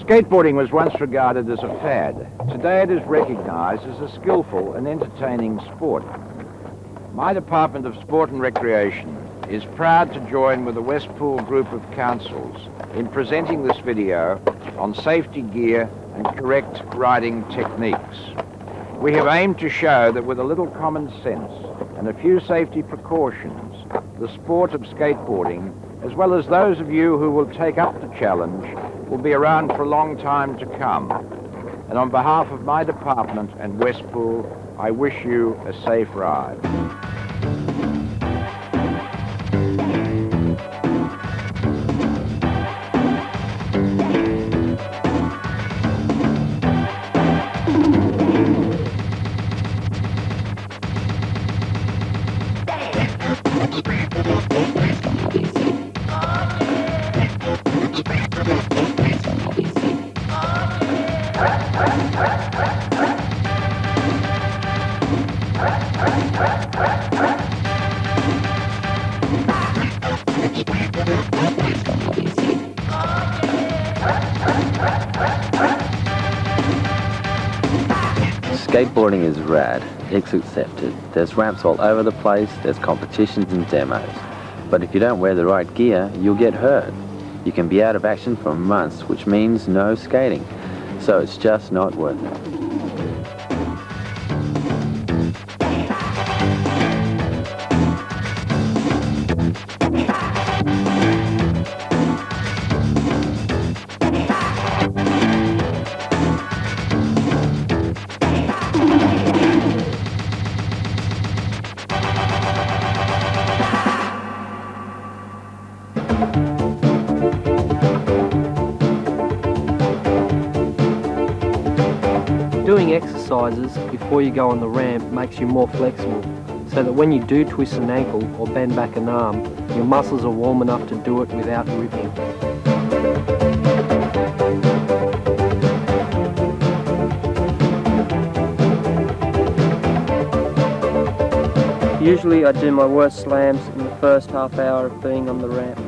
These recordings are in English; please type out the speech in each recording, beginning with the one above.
Skateboarding was once regarded as a fad. Today it is recognized as a skillful and entertaining sport. My Department of Sport and Recreation is proud to join with the Westpool group of councils in presenting this video on safety gear and correct riding techniques. We have aimed to show that with a little common sense and a few safety precautions, the sport of skateboarding, as well as those of you who will take up the challenge, will be around for a long time to come. And on behalf of my department and Westpool, I wish you a safe ride. Skateboarding is rad, it's accepted. There's ramps all over the place, there's competitions and demos. But if you don't wear the right gear, you'll get hurt. You can be out of action for months, which means no skating. So it's just not worth it. Doing exercises before you go on the ramp makes you more flexible, so that when you do twist an ankle or bend back an arm, your muscles are warm enough to do it without ripping. Usually I do my worst slams in the first half hour of being on the ramp,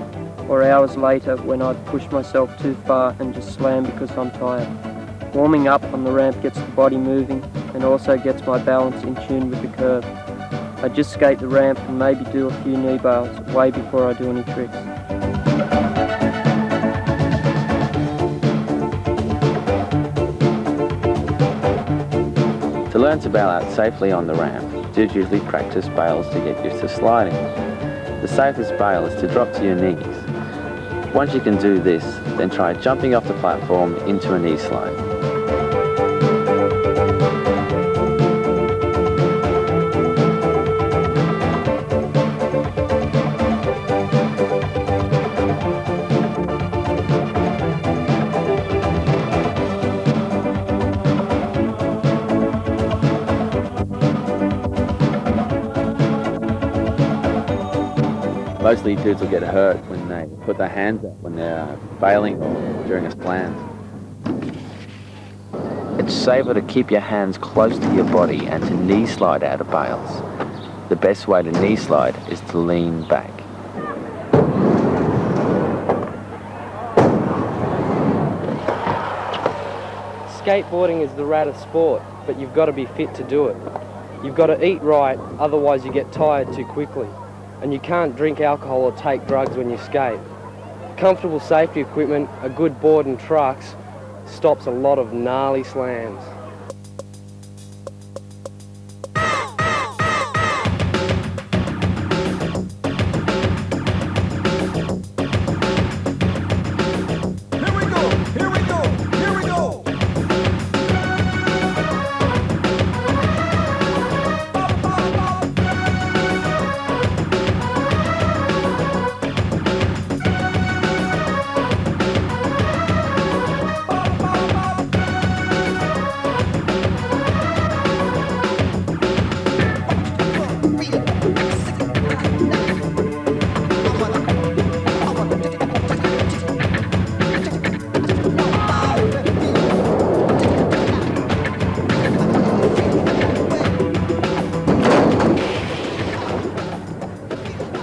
or hours later when I push myself too far and just slam because I'm tired. Warming up on the ramp gets the body moving and also gets my balance in tune with the curve. I just skate the ramp and maybe do a few knee bars way before I do any tricks. To learn to bail out safely on the ramp, dudes usually practice bails to get used to sliding. The safest bail is to drop to your knees. Once you can do this, then try jumping off the platform into a knee slide. Mostly dudes will get hurt when they put their hands up when they're bailing or during a slant. It's safer to keep your hands close to your body and to knee slide out of bails. The best way to knee slide is to lean back. Skateboarding is the raddest sport, but you've got to be fit to do it. You've got to eat right, otherwise you get tired too quickly. And you can't drink alcohol or take drugs when you skate. Comfortable safety equipment, a good board and trucks stops a lot of gnarly slams.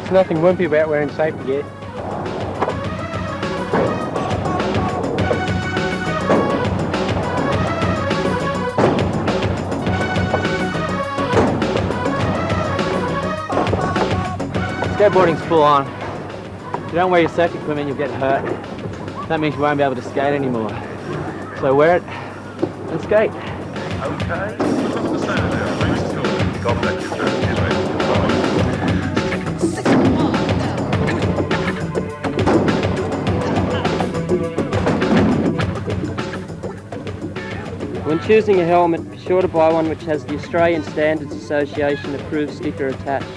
There's nothing wimpy about wearing safety gear. Skateboarding's full on. If you don't wear your safety equipment, you'll get hurt. That means you won't be able to skate anymore. So wear it and skate. Okay. Contact your turn. When choosing a helmet, be sure to buy one which has the Australian Standards Association approved sticker attached.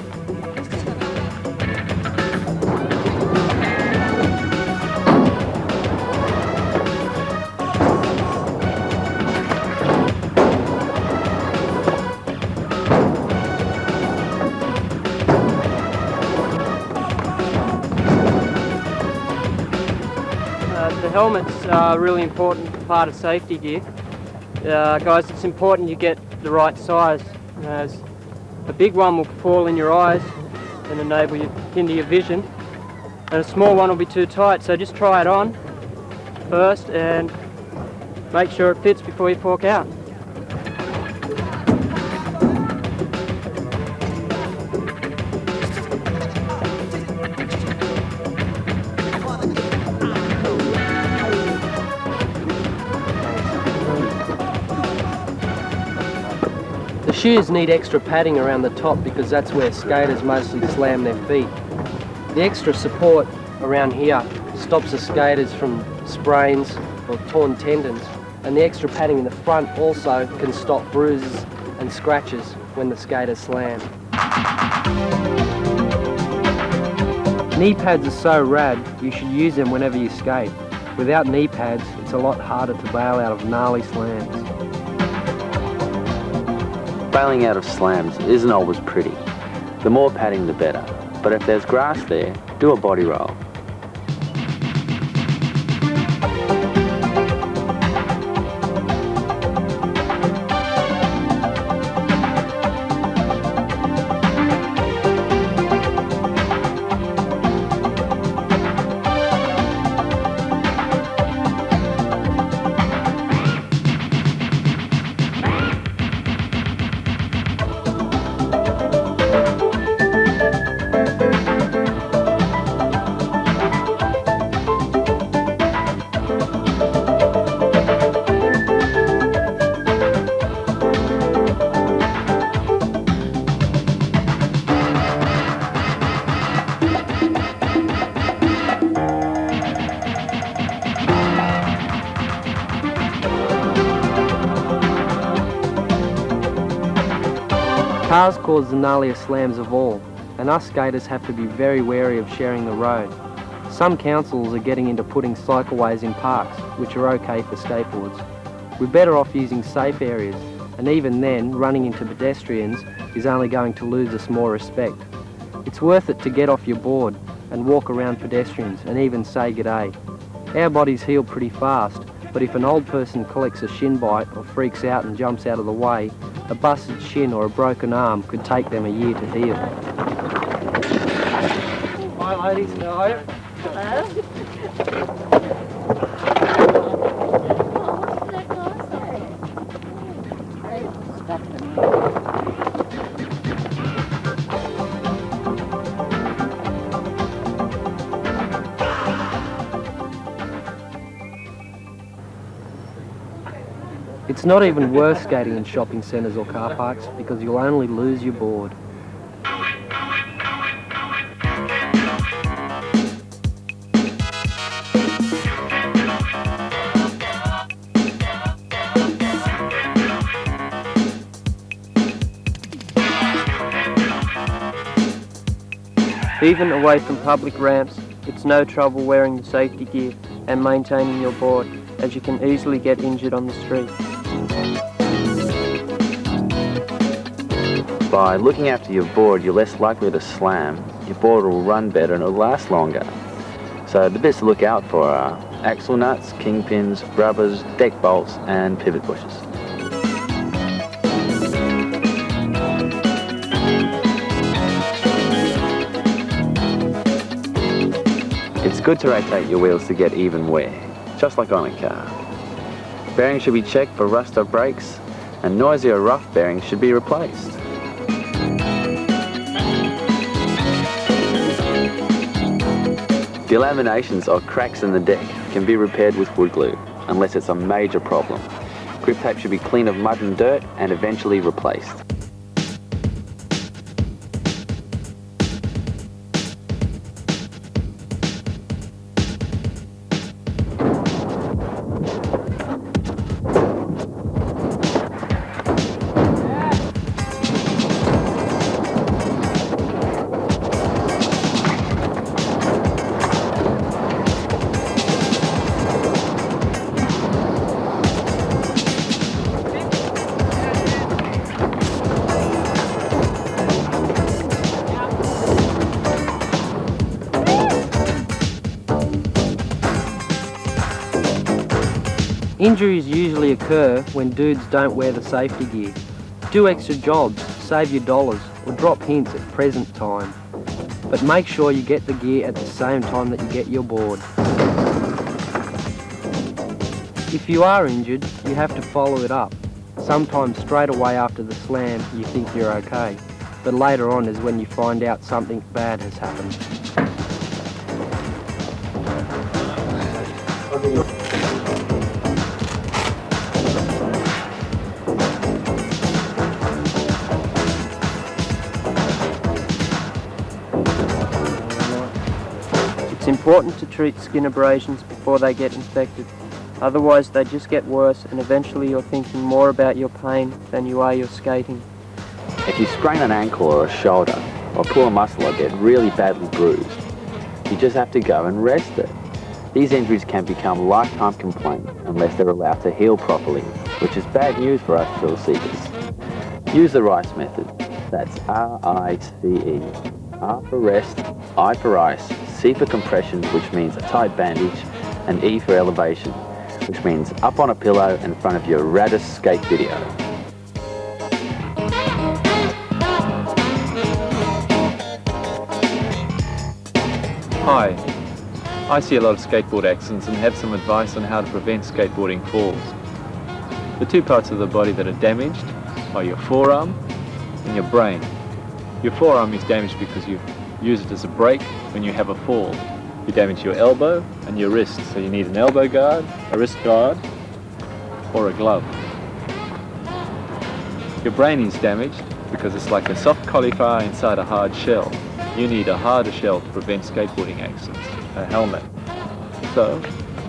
The helmet's a really important part of safety gear. Guys, it's important you get the right size, as a big one will fall in your eyes and enable you to hinder your vision, and a small one will be too tight, so just try it on first and make sure it fits before you fork out. The shoes need extra padding around the top because that's where skaters mostly slam their feet. The extra support around here stops the skaters from sprains or torn tendons, and the extra padding in the front also can stop bruises and scratches when the skaters slam. Knee pads are so rad, you should use them whenever you skate. Without knee pads, it's a lot harder to bail out of gnarly slams. Bailing out of slams isn't always pretty. The more padding the better, but if there's grass there, do a body roll. Cars cause the gnarliest slams of all, and us skaters have to be very wary of sharing the road. Some councils are getting into putting cycleways in parks, which are okay for skateboards. We're better off using safe areas, and even then, running into pedestrians is only going to lose us more respect. It's worth it to get off your board and walk around pedestrians and even say g'day. Our bodies heal pretty fast, but if an old person collects a shin bite or freaks out and jumps out of the way, a busted shin or a broken arm could take them a year to heal. Hi ladies, how are you? It's not even worth skating in shopping centres or car parks because you'll only lose your board. Even away from public ramps, it's no trouble wearing the safety gear and maintaining your board, as you can easily get injured on the street. By looking after your board, you're less likely to slam, your board will run better and it'll last longer. So the bits to look out for are axle nuts, kingpins, rubbers, deck bolts and pivot bushes. It's good to rotate your wheels to get even wear, just like on a car. Bearings should be checked for rust or brakes, and noisy or rough bearings should be replaced. Delaminations or cracks in the deck can be repaired with wood glue, unless it's a major problem. Grip tape should be clean of mud and dirt and eventually replaced. Injuries usually occur when dudes don't wear the safety gear. Do extra jobs, save your dollars, or drop hints at present time. But make sure you get the gear at the same time that you get your board. If you are injured, you have to follow it up. Sometimes straight away after the slam you think you're okay, but later on is when you find out something bad has happened. It's important to treat skin abrasions before they get infected. Otherwise they just get worse and eventually you're thinking more about your pain than you are your skating. If you sprain an ankle or a shoulder, or pull a muscle or get really badly bruised, you just have to go and rest it. These injuries can become lifetime complaints unless they're allowed to heal properly, which is bad news for us thrill seekers. Use the RICE method. That's R-I-C-E. R for rest, I for ice, C for compression, which means a tight bandage, and E for elevation, which means up on a pillow in front of your raddest skate video. Hi, I see a lot of skateboard accidents and have some advice on how to prevent skateboarding falls. The two parts of the body that are damaged are your forearm and your brain. Your forearm is damaged because you use it as a brake when you have a fall. You damage your elbow and your wrist, so you need an elbow guard, a wrist guard, or a glove. Your brain is damaged because it's like a soft cauliflower inside a hard shell. You need a harder shell to prevent skateboarding accidents, a helmet. So,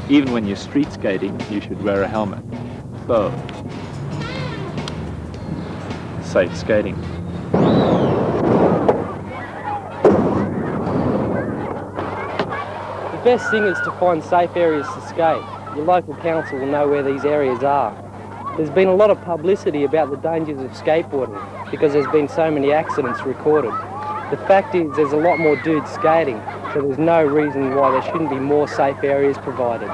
even when you're street skating, you should wear a helmet. So, safe skating. The best thing is to find safe areas to skate. Your local council will know where these areas are. There's been a lot of publicity about the dangers of skateboarding because there's been so many accidents recorded. The fact is there's a lot more dudes skating, so there's no reason why there shouldn't be more safe areas provided.